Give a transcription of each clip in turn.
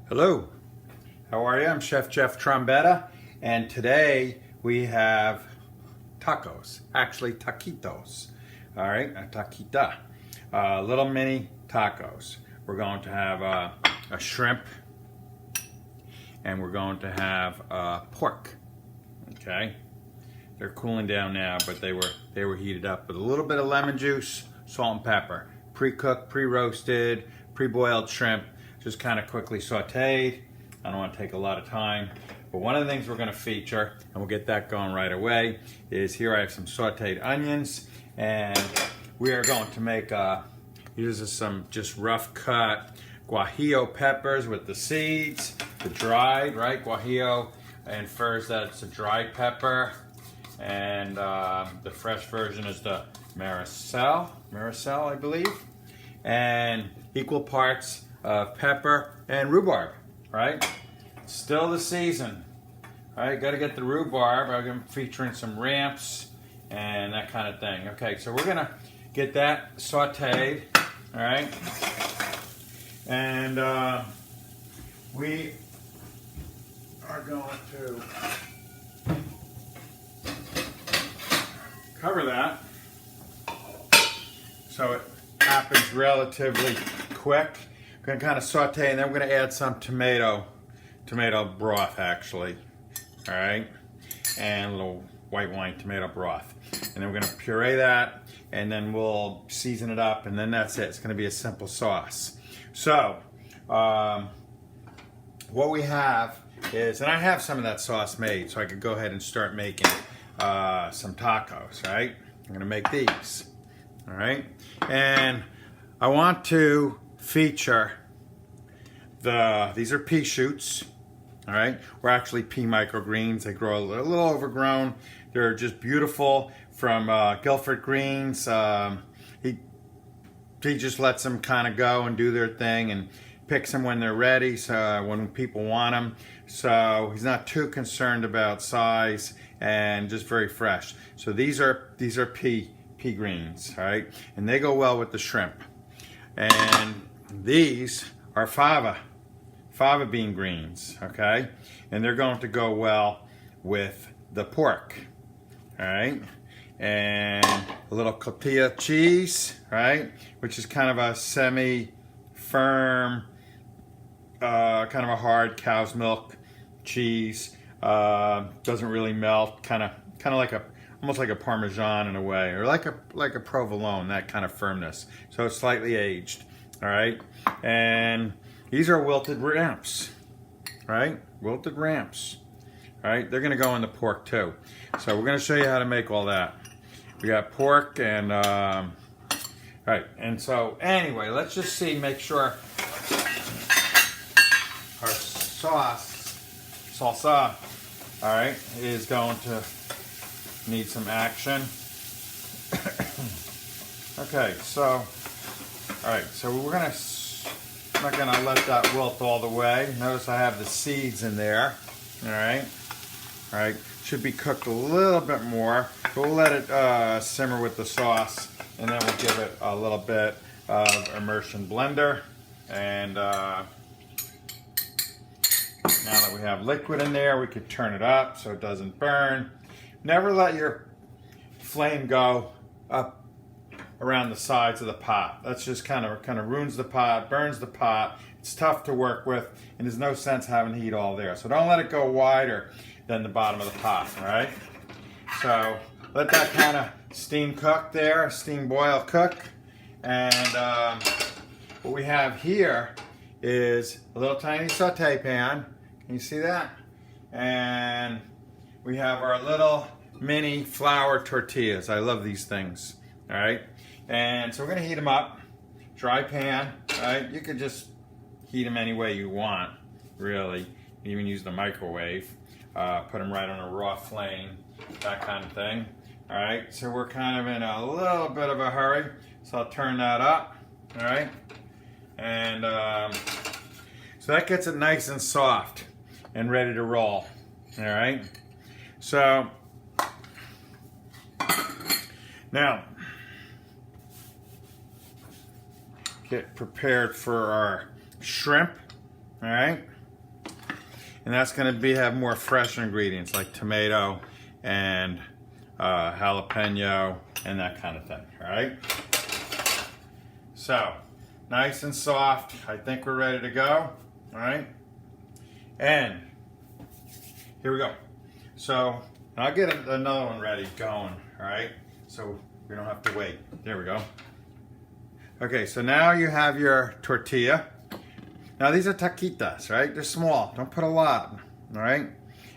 Hello, how are you? I'm Chef Jeff Trombetta, and today we have tacos, actually taquitos. All right, a taquita, little mini tacos. We're going to have a shrimp, and we're going to have pork. Okay, they're cooling down now, but they were heated up with a little bit of lemon juice, salt and pepper, pre-cooked, pre-roasted, pre-boiled shrimp. Just kind of quickly sauteed. I don't want to take a lot of time. But one of the things we're going to feature, and we'll get that going right away, is here I have some sauteed onions, and we are going to make, these are some just rough cut guajillo peppers with the seeds, the dried, right? Guajillo infers that it's a dried pepper, and the fresh version is the maricel, I believe, and equal parts of pepper and rhubarb, right? Still the season. All right, got to get the rhubarb. I'm featuring some ramps and that kind of thing. Okay, so we're gonna get that sauteed, all right? And we are going to cover that so it happens relatively quick. We're gonna kind of saute, and then we're gonna add some tomato broth, actually. All right, and a little white wine tomato broth, and then we're gonna puree that, and then we'll season it up, and then that's it. It's gonna be a simple sauce. So, what we have is, and I have some of that sauce made, so I could go ahead and start making some tacos. Right, I'm gonna make these. All right, and I want to feature these are pea shoots. All right, we're actually pea microgreens. They grow a little overgrown. They're just beautiful from Guilford Greens. He just lets them kind of go and do their thing and picks them when they're ready, so when people want them. So he's not too concerned about size and just very fresh. So these are pea greens, all right, and they go well with the shrimp. And these are fava bean greens, okay? And they're going to go well with the pork, all right? And a little cotija cheese, right? Which is kind of a semi-firm, kind of a hard cow's milk cheese. Doesn't really melt, kind of like almost like a Parmesan in a way, or like a provolone, that kind of firmness. So it's slightly aged, all right? And these are wilted ramps, right? Wilted ramps, right? They're gonna go in the pork too. So we're gonna show you how to make all that. We got pork and, right, and so anyway, let's just see, make sure our salsa, all right, is going to need some action. Okay, so, all right, so I'm not gonna let that wilt all the way. Notice I have the seeds in there, all right? All right, should be cooked a little bit more, but we'll let it simmer with the sauce, and then we'll give it a little bit of immersion blender. And now that we have liquid in there, we could turn it up so it doesn't burn. Never let your flame go up around the sides of the pot. That's just kind of ruins the pot, burns the pot. It's tough to work with, and there's no sense having heat all there. So don't let it go wider than the bottom of the pot, all right? So let that kind of steam cook there, steam boil cook. And what we have here is a little tiny saute pan. Can you see that? And we have our little mini flour tortillas. I love these things, all right? And so we're gonna heat them up, dry pan, right? You could just heat them any way you want, really. You can even use the microwave, put them right on a raw flame, that kind of thing, all right? So we're kind of in a little bit of a hurry, so I'll turn that up, all right? And so that gets it nice and soft and ready to roll, all right? So, now, get prepared for our shrimp, all right? And that's going to have more fresh ingredients like tomato and jalapeno and that kind of thing. All right. So nice and soft. I think we're ready to go. All right. And here we go. So I'll get another one ready going. All right. So we don't have to wait. There we go. Okay. So now you have your tortilla. Now these are taquitas, right? They're small. Don't put a lot. All right.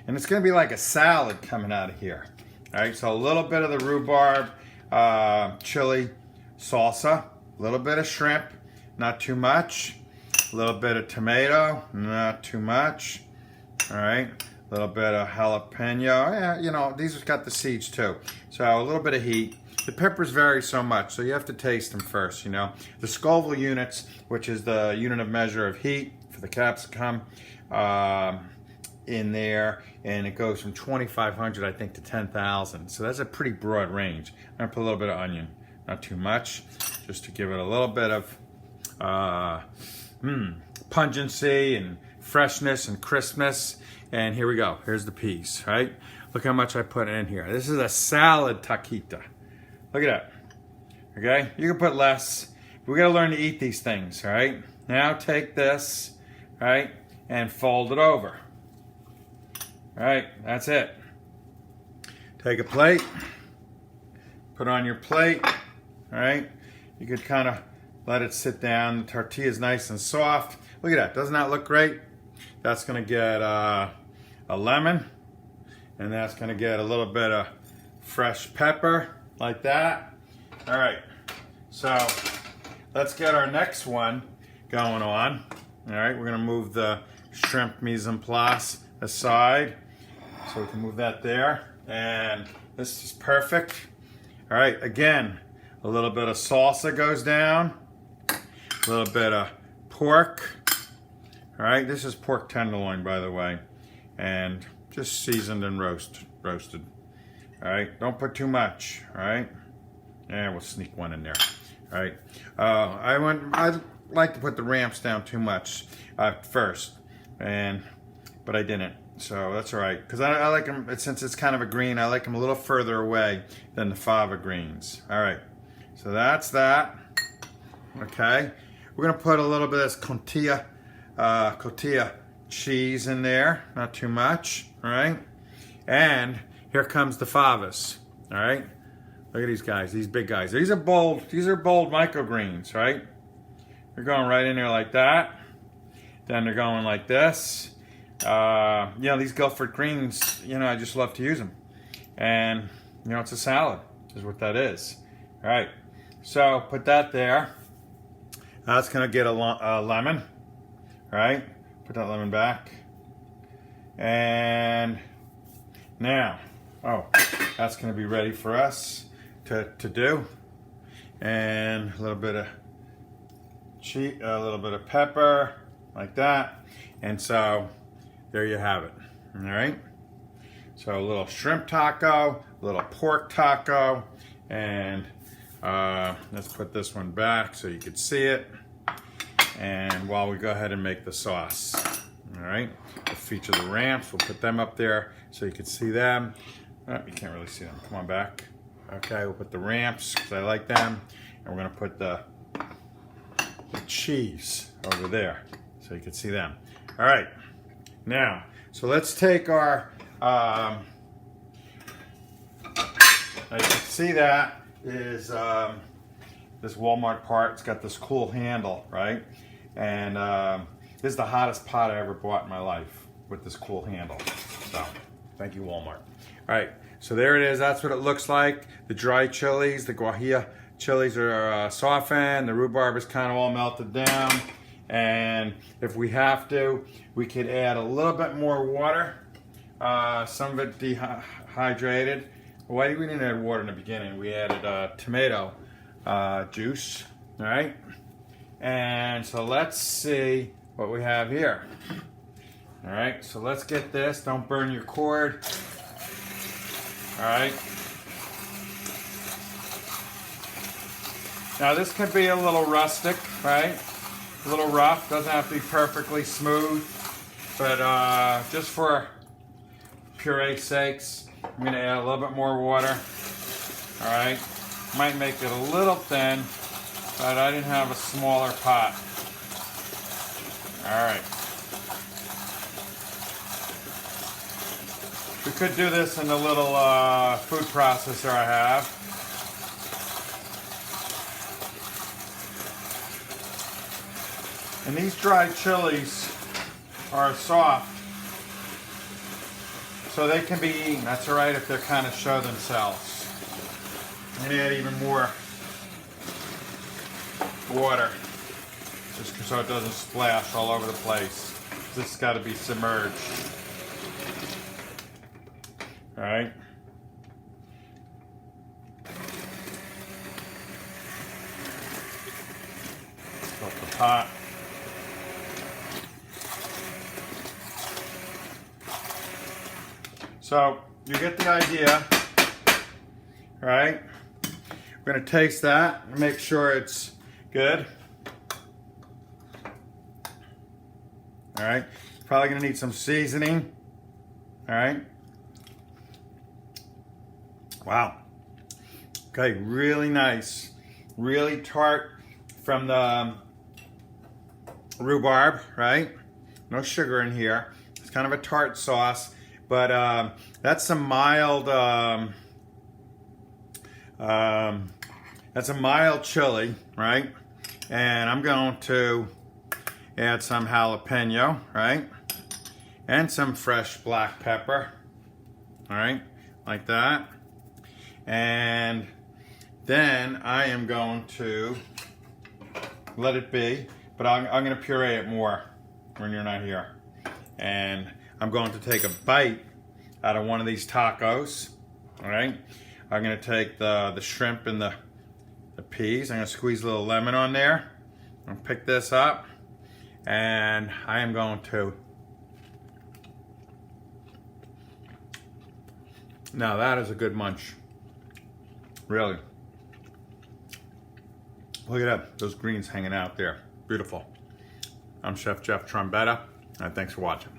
And it's going to be like a salad coming out of here. All right. So a little bit of the rhubarb chili salsa, a little bit of shrimp, not too much. A little bit of tomato, not too much. All right, a little bit of jalapeno. Yeah, you know, these have got the seeds too. So a little bit of heat. The peppers vary so much, so you have to taste them first, you know. The Scoville units, which is the unit of measure of heat for the capsicum, in there, and it goes from 2,500, I think, to 10,000. So that's a pretty broad range. I'm gonna put a little bit of onion, not too much, just to give it a little bit of pungency and freshness and crispness. And here we go. Here's the peas, right? Look how much I put in here. This is a salad taquita. Look at that. Okay? You can put less. We got to learn to eat these things, right? Now take this, right, and fold it over. All right, that's it. Take a plate, put on your plate, all right? You could kind of let it sit down. The tortilla is nice and soft. Look at that. Doesn't that look great? That's going to get a lemon, and that's going to get a little bit of fresh pepper, like that. All right. So let's get our next one going on. All right. We're going to move the shrimp mise en place aside, so we can move that there. And this is perfect. All right. Again, a little bit of salsa goes down. A little bit of pork. All right, this is pork tenderloin, by the way, and just seasoned and roasted. All right, don't put too much. All right, yeah, we'll sneak one in there. All right, I like to put the ramps down too much first, but I didn't. So that's all right, because I like them, since it's kind of a green, I like them a little further away than the fava greens. All right, so that's that. Okay. We're going to put a little bit of this cotija cheese in there, not too much, all right? And here comes the favas, all right? Look at these guys, these big guys. These are bold microgreens, right? They're going right in there like that. Then they're going like this. You know, these Guilford greens, you know, I just love to use them. And, you know, it's a salad, is what that is. All right, so put that there. That's going to get a lemon, right? Put that lemon back. And now, that's going to be ready for us to do. And a little bit of a little bit of pepper, like that. And so there you have it. All right. So a little shrimp taco, a little pork taco, and let's put this one back so you can see it. And while we go ahead and make the sauce, all right, we'll feature the ramps. We'll put them up there so you can see them. Oh, you can't really see them. Come on back. Okay, we'll put the ramps because I like them, and we're gonna put the cheese over there so you can see them. All right, now, so let's take our. Now you can see that is this Walmart part. It's got this cool handle, right? And this is the hottest pot I ever bought in my life with this cool handle. So, thank you, Walmart. All right, so there it is. That's what it looks like. The dry chilies, the guajillo chilies are softened. The rhubarb is kind of all melted down. And if we have to, we could add a little bit more water. Some of it dehydrated. Why did we didn't add water in the beginning? We added tomato juice, all right? And so let's see what we have here. All right, so let's get this. Don't burn your cord. All right. Now this could be a little rustic, right? A little rough, doesn't have to be perfectly smooth. but just for puree's sakes, I'm gonna add a little bit more water. All right, might make it a little thin, but I didn't have a smaller pot. All right. We could do this in the little food processor I have. And these dried chilies are soft, so they can be eaten. That's all right if they kind of show themselves. I'm gonna add even more water, just so it doesn't splash all over the place. This has got to be submerged. All right. Fill up the pot. So you get the idea, right? We're gonna taste that and make sure it's good. All right. Probably gonna need some seasoning. All right. Wow. Okay, really nice. Really tart from the rhubarb, right? No sugar in here. It's kind of a tart sauce, but that's a mild chili, right? And I'm going to add some jalapeno, right? And some fresh black pepper, all right? Like that. And then I am going to let it be, but I'm going to puree it more when you're not here. And I'm going to take a bite out of one of these tacos, all right? I'm going to take the shrimp and the peas. I'm going to squeeze a little lemon on there. I'm going to pick this up, and I am going to. Now that is a good munch. Really. Look at that, those greens hanging out there. Beautiful. I'm Chef Jeff Trombetta, and thanks for watching.